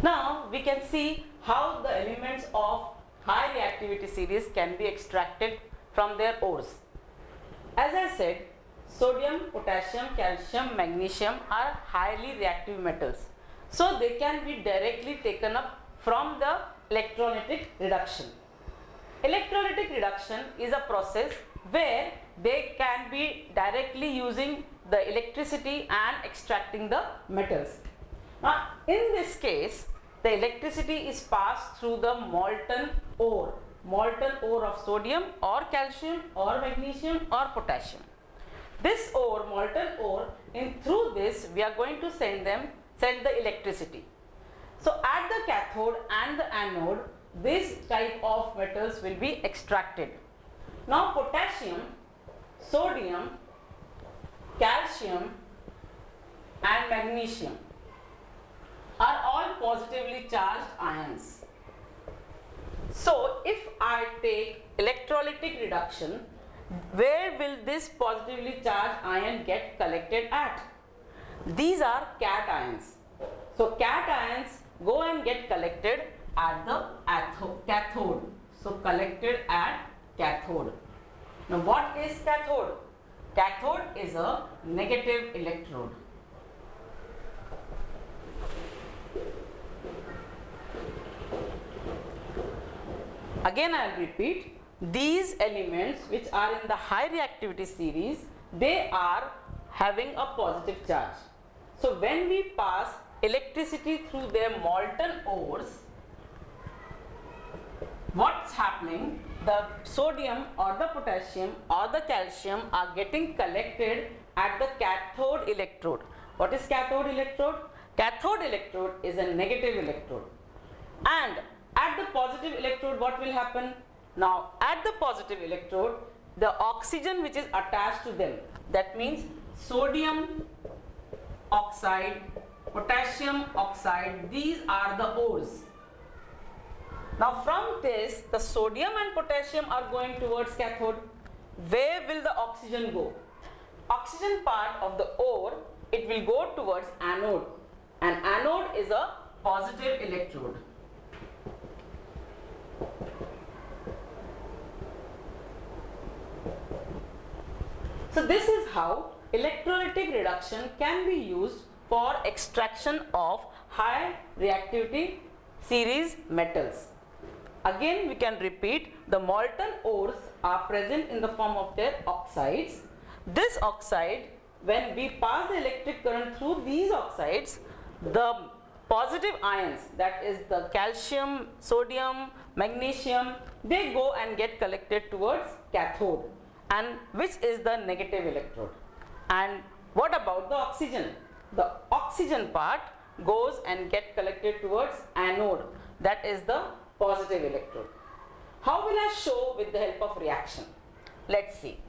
Now we can see how the elements of high reactivity series can be extracted from their ores. As I said, sodium, potassium, calcium, magnesium are highly reactive metals. So they can be directly taken up from the electrolytic reduction. Electrolytic reduction is a process where they can be directly using the electricity and extracting the metals. Now in this case, the electricity is passed through the molten ore of sodium or calcium or magnesium or potassium. This ore, molten ore, through this we are going to send the electricity. So at the cathode and the anode, this type of metals will be extracted. Now potassium, sodium, calcium and magnesium are all positively charged ions. So if I take electrolytic reduction, where will this positively charged ion get collected at? These are cations. So cations go and get collected at the cathode. So collected at cathode. Now what is cathode? Cathode is a negative electrode. Again I will repeat, these elements which are in the high reactivity series, they are having a positive charge. So when we pass electricity through their molten ores, what's happening? The sodium or the potassium or the calcium are getting collected at the cathode electrode. What is cathode electrode? Cathode electrode is a negative electrode. And at the positive electrode, what will happen? Now at the positive electrode, the oxygen which is attached to them, that means sodium oxide, potassium oxide, these are the ores. Now from this, the sodium and potassium are going towards cathode. Where will the oxygen go? Oxygen part of the ore, it will go towards anode, and anode is a positive electrode. So this is how electrolytic reduction can be used for extraction of high reactivity series metals. Again we can repeat, the molten ores are present in the form of their oxides. This oxide, when we pass the electric current through these oxides, the positive ions, that is the calcium, sodium, magnesium, they go and get collected towards cathode, and which is the negative electrode. And what about the oxygen? The oxygen part goes and get collected towards anode, that is the positive electrode. How will I show with the help of reaction? Let's see.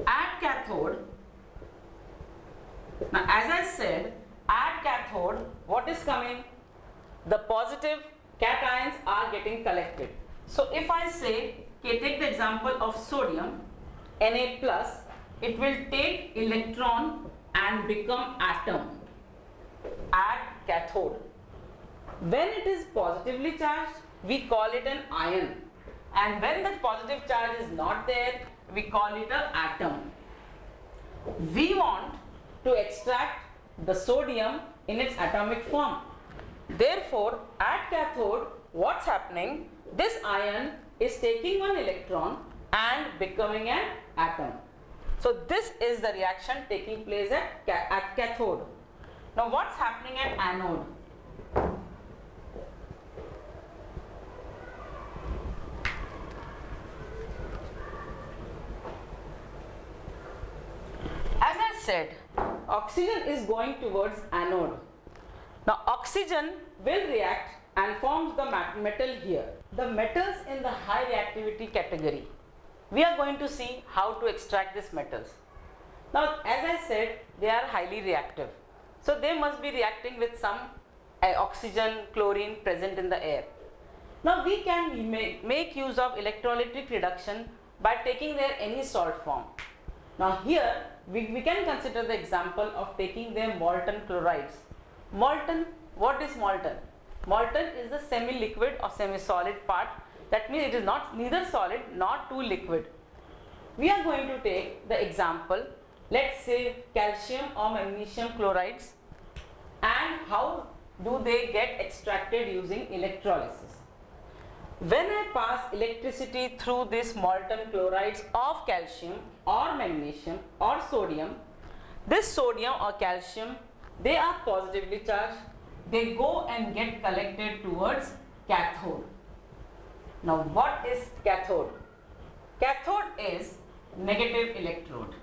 At cathode, now as I said, at cathode, what is coming? The positive cations are getting collected. So if I say, okay, take the example of sodium, Na plus, it will take electron and become atom at cathode. When it is positively charged, we call it an ion, and when the positive charge is not there, we call it an atom. We want to extract the sodium in its atomic form. Therefore, at cathode, what's happening? This ion is taking one electron and becoming an atom. So this is the reaction taking place at cathode. Now what's happening at anode? As I said, oxygen is going towards anode. Now oxygen will react and forms the metal here. The metals in the high reactivity category, we are going to see how to extract these metals. Now as I said, they are highly reactive. So they must be reacting with some oxygen, chlorine present in the air. Now we can make use of electrolytic reduction by taking their any salt form. Now here we can consider the example of taking their molten chlorides. Molten, what is molten? Molten is the semi-liquid or semi-solid part. That means it is not neither solid nor too liquid. We are going to take the example, let's say calcium or magnesium chlorides, and how do they get extracted using electrolysis. When I pass electricity through these molten chlorides of calcium or magnesium or sodium, this sodium or calcium, they are positively charged. They go and get collected towards cathode. Now what is cathode? Cathode is negative electrode.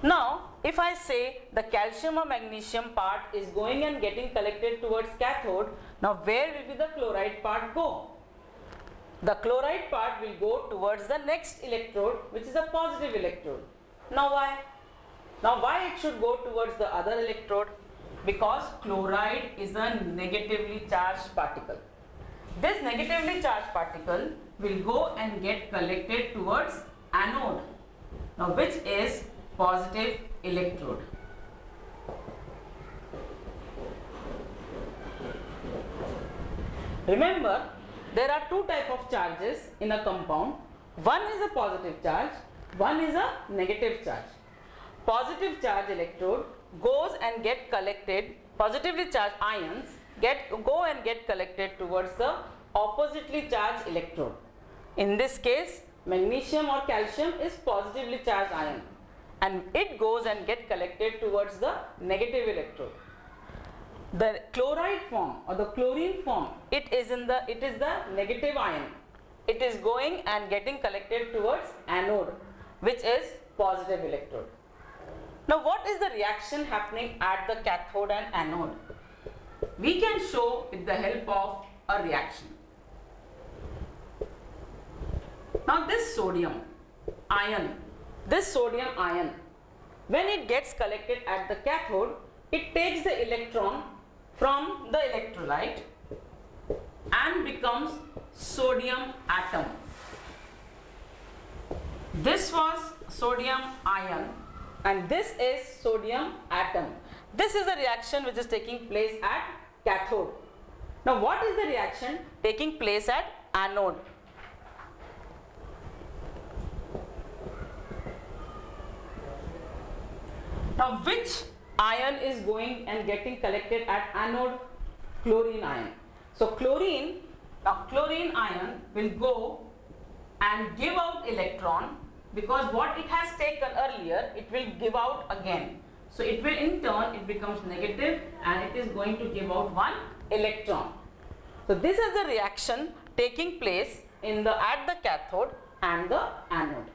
Now if I say the calcium or magnesium part is going and getting collected towards cathode, now where will be the chloride part go? The chloride part will go towards the next electrode, which is a positive electrode. Now why? Now why it should go towards the other electrode? Because chloride is a negatively charged particle. This negatively charged particle will go and get collected towards anode, now which is positive electrode. Remember, there are two types of charges in a compound. One is a positive charge, one is a negative charge. Positive charge electrode goes and get collected, positively charged ions go and get collected towards the oppositely charged electrode. In this case, magnesium or calcium is positively charged ion, and it goes and get collected towards the negative electrode. The chloride form or the chlorine form, it is the negative ion. It is going and getting collected towards anode, which is positive electrode. Now what is the reaction happening at the cathode and anode? We can show with the help of a reaction. Now this sodium ion, when it gets collected at the cathode, it takes the electron from the electrolyte and becomes sodium atom. This was sodium ion and this is sodium atom. This is the reaction which is taking place at cathode. Now what is the reaction taking place at anode? Now which ion is going and getting collected at anode? Chlorine ion. So chlorine ion will go and give out electron, because what it has taken earlier, it will give out again. So it will in turn, it becomes negative and it is going to give out one electron. So this is the reaction taking place at the cathode and the anode.